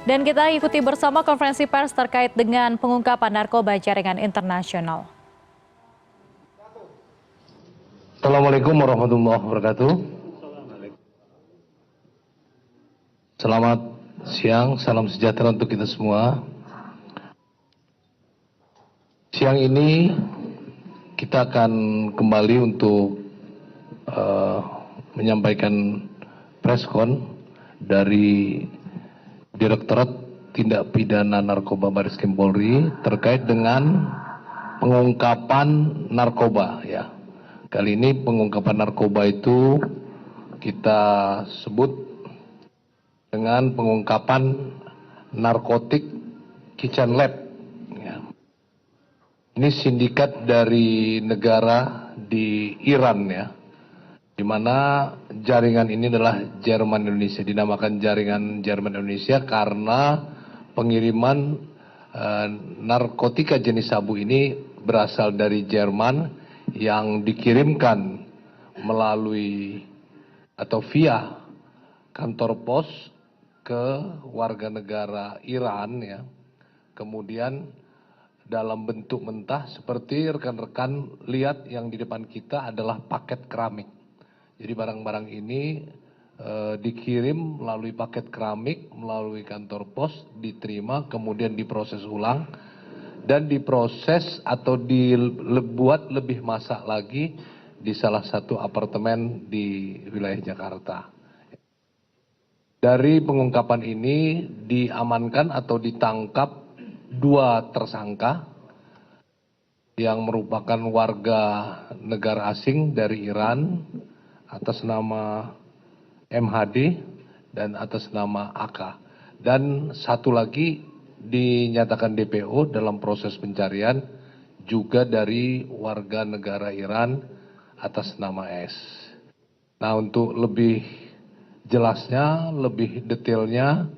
Dan kita ikuti bersama konferensi pers terkait dengan pengungkapan narkoba jaringan internasional. Assalamualaikum warahmatullahi wabarakatuh. Selamat siang, salam sejahtera untuk kita semua. Siang ini kita akan kembali untuk menyampaikan preskon dari Direktorat Tindak Pidana Narkoba Bareskrim Polri terkait dengan pengungkapan narkoba ya. Kali ini pengungkapan narkoba itu kita sebut dengan pengungkapan narkotik kitchen lab ya. Ini sindikat dari negara di Iran ya, di mana jaringan ini adalah Jerman Indonesia, dinamakan jaringan Jerman Indonesia karena pengiriman narkotika jenis sabu ini berasal dari Jerman yang dikirimkan melalui atau via kantor pos ke warga negara Iran ya. Kemudian dalam bentuk mentah seperti rekan-rekan lihat yang di depan kita adalah paket keramik. Jadi barang-barang ini dikirim melalui paket keramik, melalui kantor pos, diterima, kemudian diproses ulang, dan diproses atau dibuat lebih masak lagi di salah satu apartemen di wilayah Jakarta. Dari pengungkapan ini diamankan atau ditangkap 2 tersangka yang merupakan warga negara asing dari Iran atas nama MHD dan atas nama AK. Dan satu lagi dinyatakan DPO dalam proses pencarian juga dari warga negara Iran atas nama S. Nah, untuk lebih jelasnya, lebih detailnya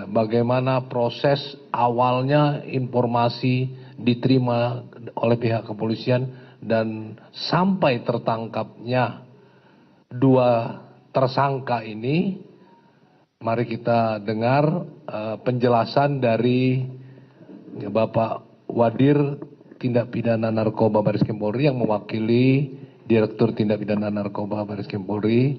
bagaimana proses awalnya informasi diterima oleh pihak kepolisian dan sampai tertangkapnya 2 tersangka ini, mari kita dengar penjelasan dari Bapak Wadir Tindak Pidana Narkoba Bareskrim Polri yang mewakili Direktur Tindak Pidana Narkoba Bareskrim Polri,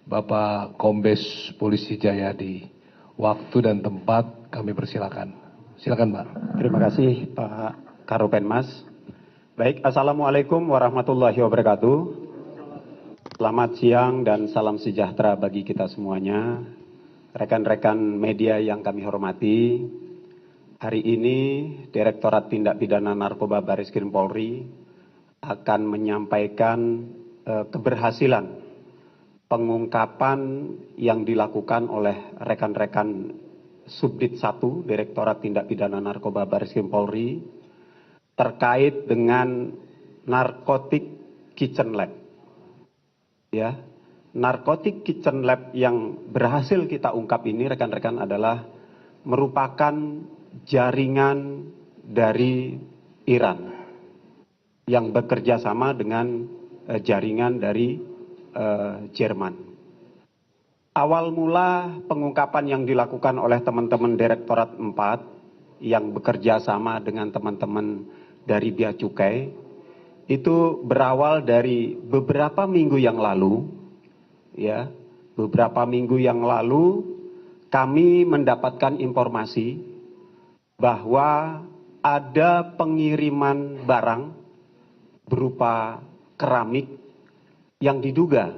Bapak Kombes Polisi Jayadi. Waktu dan tempat kami persilakan. Silakan Pak. Terima kasih Pak Karopenmas. Baik, Assalamualaikum warahmatullahi wabarakatuh. Selamat siang dan salam sejahtera bagi kita semuanya. Rekan-rekan media yang kami hormati, hari ini Direktorat Tindak Pidana Narkoba Bareskrim Polri akan menyampaikan keberhasilan pengungkapan yang dilakukan oleh rekan-rekan Subdit 1 Direktorat Tindak Pidana Narkoba Bareskrim Polri terkait dengan narkotik kitchen lab. Ya, narkotik kitchen lab yang berhasil kita ungkap ini rekan-rekan adalah merupakan jaringan dari Iran yang bekerja sama dengan jaringan dari Jerman. Awal mula pengungkapan yang dilakukan oleh teman-teman Direktorat 4 yang bekerja sama dengan teman-teman dari Bea Cukai itu berawal dari beberapa minggu yang lalu, ya, beberapa minggu yang lalu kami mendapatkan informasi bahwa ada pengiriman barang berupa keramik yang diduga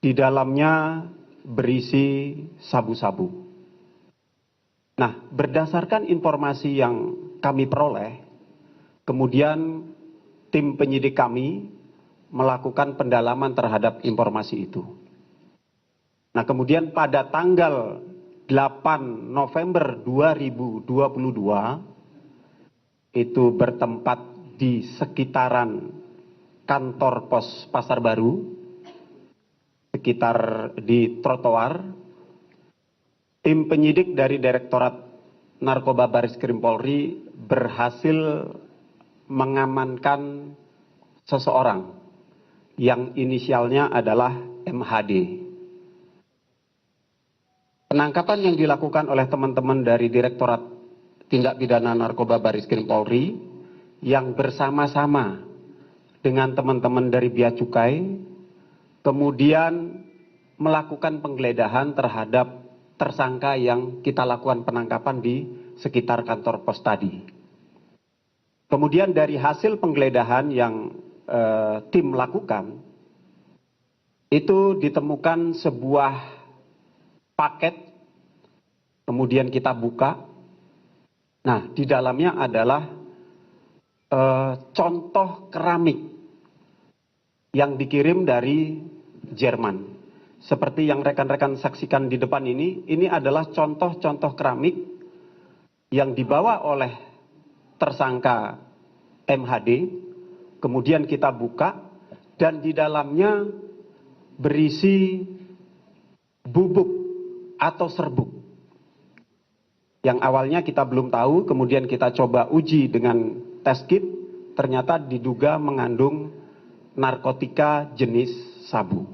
di dalamnya berisi sabu-sabu. Nah, berdasarkan informasi yang kami peroleh, kemudian tim penyidik kami melakukan pendalaman terhadap informasi itu. Nah, kemudian pada tanggal 8 November 2022 itu bertempat di sekitaran kantor pos Pasar Baru, sekitar di trotoar, tim penyidik dari Direktorat Narkoba Bareskrim Polri berhasil mengamankan seseorang yang inisialnya adalah MHD. penangkapan yang dilakukan oleh teman-teman dari Direktorat Tindak Pidana Narkoba Barreskrim Polri yang bersama-sama dengan teman-teman dari Bea Cukai, kemudian melakukan penggeledahan terhadap tersangka yang kita lakukan penangkapan di sekitar kantor pos tadi. Kemudian dari hasil penggeledahan yang tim lakukan, itu ditemukan sebuah paket, kemudian kita buka. Nah, di dalamnya adalah contoh keramik yang dikirim dari Jerman. Seperti yang rekan-rekan saksikan di depan ini adalah contoh-contoh keramik yang dibawa oleh tersangka MHD, kemudian kita buka, dan di dalamnya berisi bubuk atau serbuk. Yang awalnya kita belum tahu, kemudian kita coba uji dengan tes kit, ternyata diduga mengandung narkotika jenis sabu.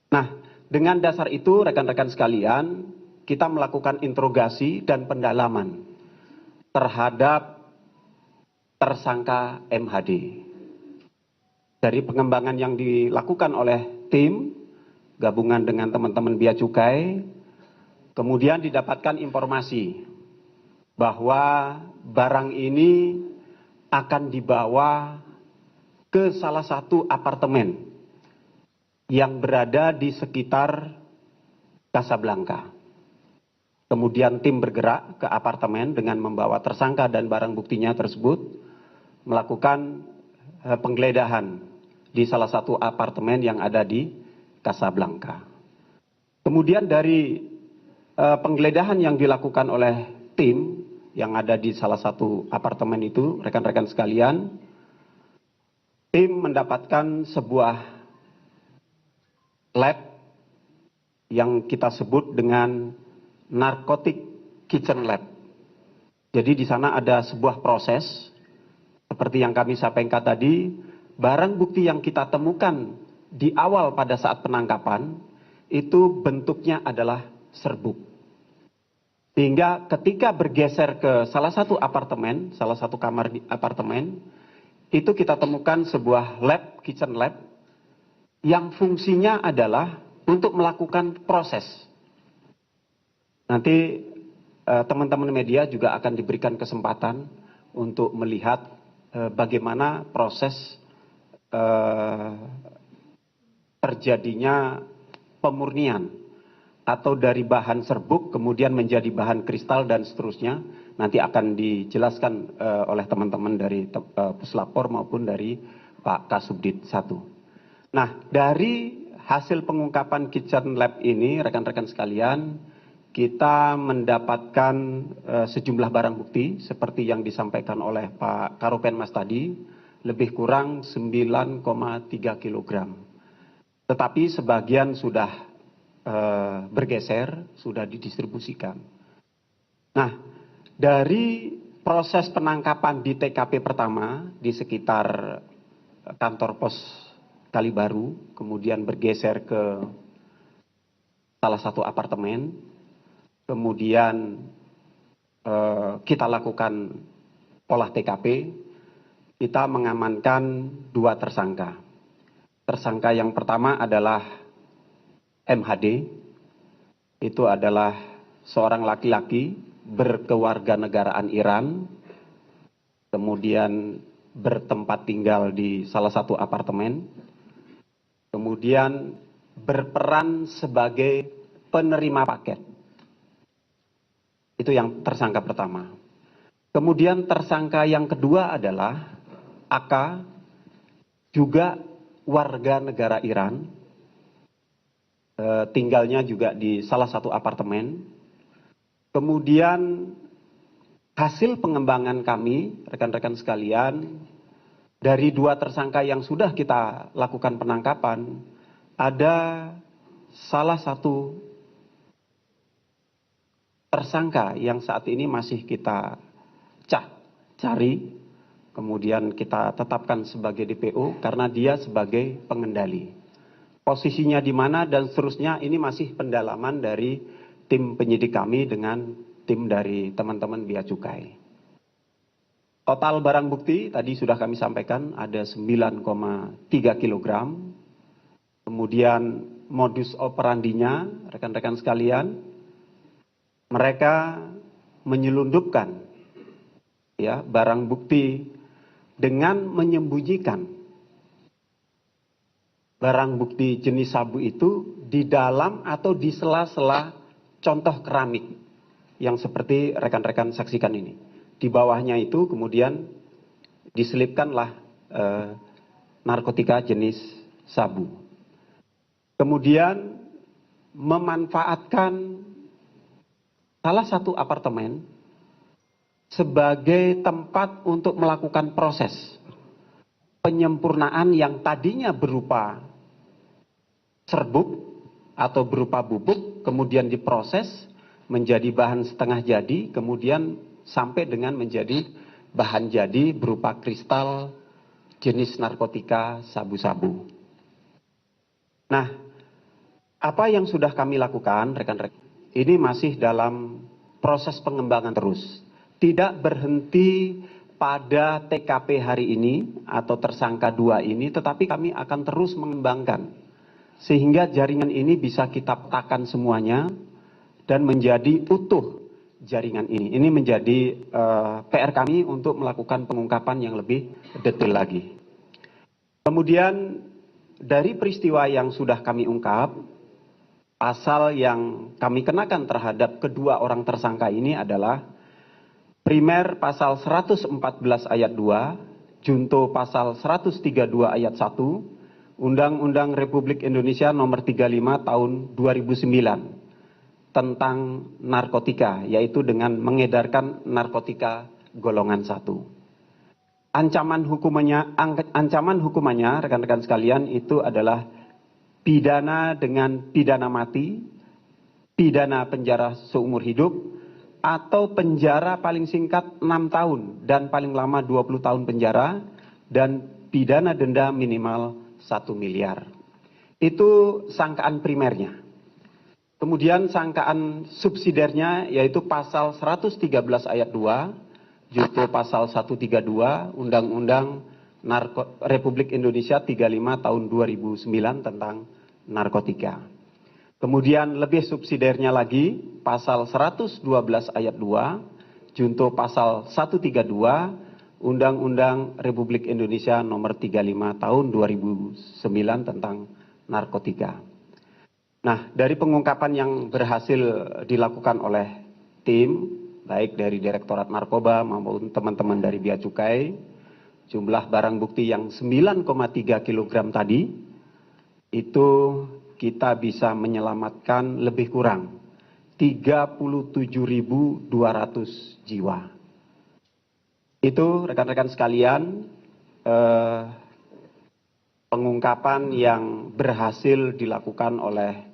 Nah, dengan dasar itu rekan-rekan sekalian, kita melakukan interogasi dan pendalaman terhadap tersangka MHD. Dari pengembangan yang dilakukan oleh tim gabungan dengan teman-teman Bea Cukai, kemudian didapatkan informasi bahwa barang ini akan dibawa ke salah satu apartemen yang berada di sekitar Casablanca. Kemudian tim bergerak ke apartemen dengan membawa tersangka dan barang buktinya tersebut, melakukan penggeledahan di salah satu apartemen yang ada di Casablanca. Kemudian dari penggeledahan yang dilakukan oleh tim yang ada di salah satu apartemen itu, rekan-rekan sekalian, tim mendapatkan sebuah lab yang kita sebut dengan narcotic kitchen lab. Jadi di sana ada sebuah proses, seperti yang kami sampaikan tadi, barang bukti yang kita temukan di awal pada saat penangkapan, itu bentuknya adalah serbuk. Sehingga ketika bergeser ke salah satu apartemen, salah satu kamar di apartemen, itu kita temukan sebuah lab, kitchen lab, yang fungsinya adalah untuk melakukan proses. Nanti teman-teman media juga akan diberikan kesempatan untuk melihat bagaimana proses terjadinya pemurnian atau dari bahan serbuk kemudian menjadi bahan kristal dan seterusnya, nanti akan dijelaskan oleh teman-teman dari Puslapor maupun dari Pak Kasubdit 1. Nah, dari hasil pengungkapan kitchen lab ini, rekan-rekan sekalian, kita mendapatkan sejumlah barang bukti seperti yang disampaikan oleh Pak Karopenmas tadi, lebih kurang 9,3 kilogram. Tetapi sebagian sudah bergeser, sudah didistribusikan. Nah, dari proses penangkapan di TKP pertama di sekitar kantor pos Kalibaru, kemudian bergeser ke salah satu apartemen, kemudian kita lakukan olah TKP, kita mengamankan 2 tersangka. Tersangka yang pertama adalah MHD, itu adalah seorang laki-laki berkewarganegaraan Iran, kemudian bertempat tinggal di salah satu apartemen, kemudian berperan sebagai penerima paket. Itu yang tersangka pertama. Kemudian tersangka yang kedua adalah AK, juga warga negara Iran, tinggalnya juga di salah satu apartemen. Kemudian hasil pengembangan kami, rekan-rekan sekalian, dari 2 tersangka yang sudah kita lakukan penangkapan, ada salah satu tersangka yang saat ini masih kita cari, kemudian kita tetapkan sebagai DPO karena dia sebagai pengendali. posisinya di mana dan seterusnya, ini masih pendalaman dari tim penyidik kami dengan tim dari teman-teman Bea Cukai. Total barang bukti tadi sudah kami sampaikan ada 9,3 kg. Kemudian modus operandinya, rekan-rekan sekalian, mereka menyelundupkan ya barang bukti dengan menyembunyikan barang bukti jenis sabu itu di dalam atau di sela-sela contoh keramik yang seperti rekan-rekan saksikan ini. Di bawahnya itu kemudian diselipkanlah narkotika jenis sabu. Kemudian memanfaatkan salah satu apartemen sebagai tempat untuk melakukan proses penyempurnaan yang tadinya berupa serbuk atau berupa bubuk, kemudian diproses menjadi bahan setengah jadi, kemudian sampai dengan menjadi bahan jadi berupa kristal jenis narkotika sabu-sabu. Nah, apa yang sudah kami lakukan, rekan-rekan, ini masih dalam proses pengembangan terus. Tidak berhenti pada TKP hari ini atau tersangka 2 ini, tetapi kami akan terus mengembangkan sehingga jaringan ini bisa kita petakan semuanya dan menjadi utuh jaringan ini. Ini menjadi PR kami untuk melakukan pengungkapan yang lebih detail lagi. Kemudian dari peristiwa yang sudah kami ungkap, pasal yang kami kenakan terhadap kedua orang tersangka ini adalah primer pasal 114 ayat 2, junto pasal 132 ayat 1, Undang-Undang Republik Indonesia nomor 35 tahun 2009 tentang narkotika, yaitu dengan mengedarkan narkotika golongan 1. Ancaman hukumannya rekan-rekan sekalian itu adalah pidana dengan pidana mati, pidana penjara seumur hidup, atau penjara paling singkat 6 tahun dan paling lama 20 tahun penjara, dan pidana denda minimal 1 miliar. Itu sangkaan primernya. Kemudian sangkaan subsidiarnya yaitu pasal 113 ayat 2, junto pasal 132 Undang-Undang Republik Indonesia 35 tahun 2009 tentang narkotika. Kemudian lebih subsidiarnya lagi pasal 112 ayat 2, junto pasal 132 Undang-Undang Republik Indonesia nomor 35 tahun 2009 tentang narkotika. Nah, dari pengungkapan yang berhasil dilakukan oleh tim, baik dari Direktorat Narkoba maupun teman-teman dari Bea Cukai, jumlah barang bukti yang 9,3 kg tadi, itu kita bisa menyelamatkan lebih kurang 37.200 jiwa. Itu rekan-rekan sekalian pengungkapan yang berhasil dilakukan oleh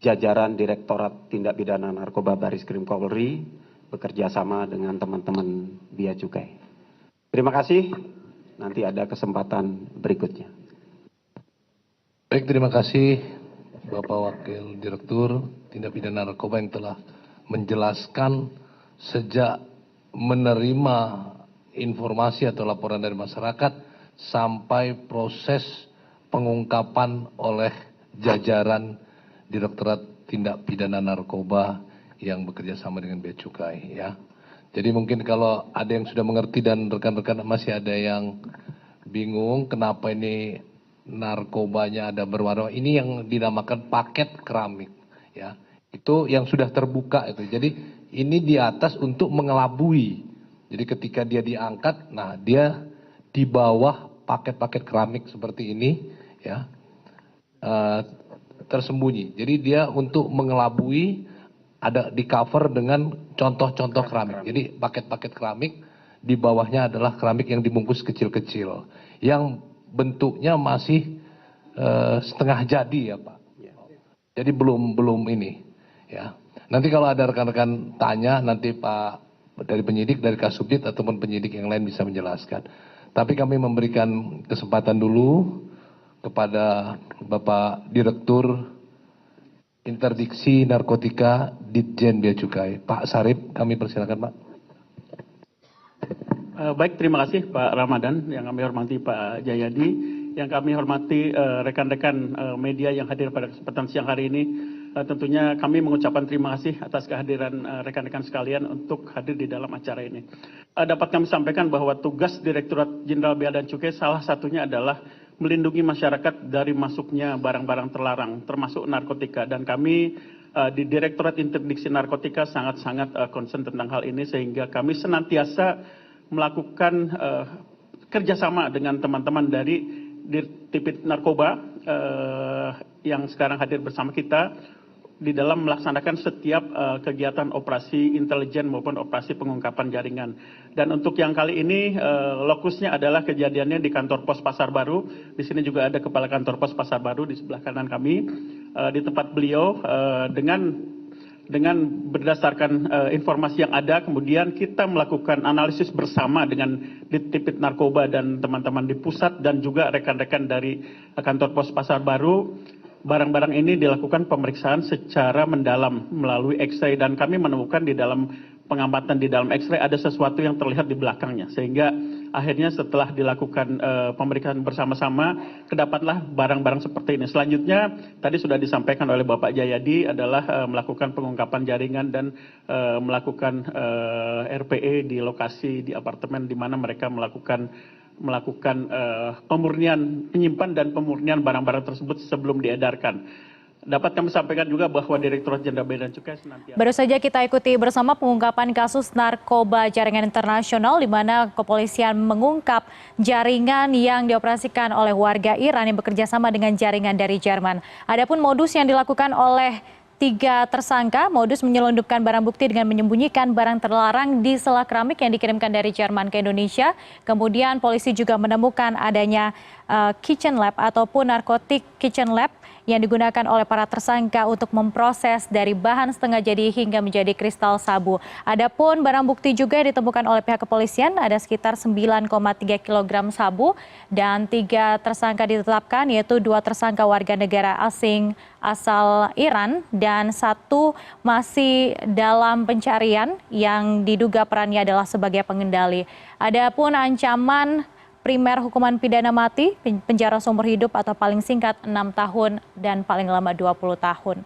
jajaran Direktorat Tindak Pidana Narkoba Bareskrim Polri bekerja sama dengan teman-teman Bea Cukai. Terima kasih. Nanti ada kesempatan berikutnya. Baik, terima kasih Bapak Wakil Direktur Tindak Pidana Narkoba yang telah menjelaskan sejak menerima informasi atau laporan dari masyarakat sampai proses pengungkapan oleh jajaran Direktorat Tindak Pidana Narkoba yang bekerja sama dengan Bea Cukai, ya. Jadi mungkin kalau ada yang sudah mengerti dan rekan-rekan masih ada yang bingung kenapa ini narkobanya ada berwarna, ini yang dinamakan paket keramik, ya. Itu yang sudah terbuka itu. Jadi ini di atas untuk mengelabui. Jadi ketika dia diangkat, nah dia di bawah paket-paket keramik seperti ini, ya, tersembunyi. Jadi dia untuk mengelabui ada di cover dengan contoh-contoh keramik. Jadi paket-paket keramik di bawahnya adalah keramik yang dibungkus kecil-kecil, yang bentuknya masih setengah jadi, ya Pak. Jadi belum ini, ya. Nanti kalau ada rekan-rekan tanya, nanti Pak dari penyidik, dari Kasubdit ataupun penyidik yang lain bisa menjelaskan. Tapi kami memberikan kesempatan dulu kepada Bapak Direktur Interdiksi Narkotika Ditjen Bea Cukai. Pak Sarip, kami persilakan Pak. Baik, terima kasih Pak Ramadan, yang kami hormati Pak Jayadi, yang kami hormati rekan-rekan media yang hadir pada kesempatan siang hari ini. Tentunya kami mengucapkan terima kasih atas kehadiran rekan-rekan sekalian untuk hadir di dalam acara ini. Dapat kami sampaikan bahwa tugas Direktorat Jenderal Bea dan Cukai salah satunya adalah melindungi masyarakat dari masuknya barang-barang terlarang, termasuk narkotika. Dan kami di Direktorat Interdiksi Narkotika sangat-sangat concern tentang hal ini, sehingga kami senantiasa melakukan kerjasama dengan teman-teman dari Dirtipid Narkoba yang sekarang hadir bersama kita di dalam melaksanakan setiap kegiatan operasi intelijen maupun operasi pengungkapan jaringan. Dan untuk yang kali ini lokusnya adalah kejadiannya di kantor pos Pasar Baru. Di sini juga ada kepala kantor pos Pasar Baru di sebelah kanan kami. Di tempat beliau dengan berdasarkan informasi yang ada, kemudian kita melakukan analisis bersama dengan Dirtipid Narkoba dan teman-teman di pusat dan juga rekan-rekan dari kantor pos Pasar Baru. Barang-barang ini dilakukan pemeriksaan secara mendalam melalui X-ray, dan kami menemukan di dalam pengamatan di dalam X-ray ada sesuatu yang terlihat di belakangnya, sehingga akhirnya setelah dilakukan pemeriksaan bersama-sama kedapatlah barang-barang seperti ini. Selanjutnya tadi sudah disampaikan oleh Bapak Jayadi adalah melakukan pengungkapan jaringan dan melakukan RPE di lokasi di apartemen di mana mereka melakukan pemurnian, penyimpan dan pemurnian barang-barang tersebut sebelum diedarkan. Dapat kami sampaikan juga bahwa Direktorat Jenderal Bea dan Cukai senantiasa. Baru saja kita ikuti bersama pengungkapan kasus narkoba jaringan internasional, di mana kepolisian mengungkap jaringan yang dioperasikan oleh warga Iran yang bekerja sama dengan jaringan dari Jerman. Adapun modus yang dilakukan oleh 3 tersangka, modus menyelundupkan barang bukti dengan menyembunyikan barang terlarang di sela keramik yang dikirimkan dari Jerman ke Indonesia. Kemudian polisi juga menemukan adanya kitchen lab ataupun narkotik kitchen lab yang digunakan oleh para tersangka untuk memproses dari bahan setengah jadi hingga menjadi kristal sabu. Adapun barang bukti juga yang ditemukan oleh pihak kepolisian ada sekitar 9,3 kg sabu, dan 3 tersangka ditetapkan, yaitu 2 tersangka warga negara asing asal Iran dan 1 masih dalam pencarian yang diduga perannya adalah sebagai pengendali. Adapun ancaman primer hukuman pidana mati, penjara seumur hidup atau paling singkat 6 tahun dan paling lama 20 tahun.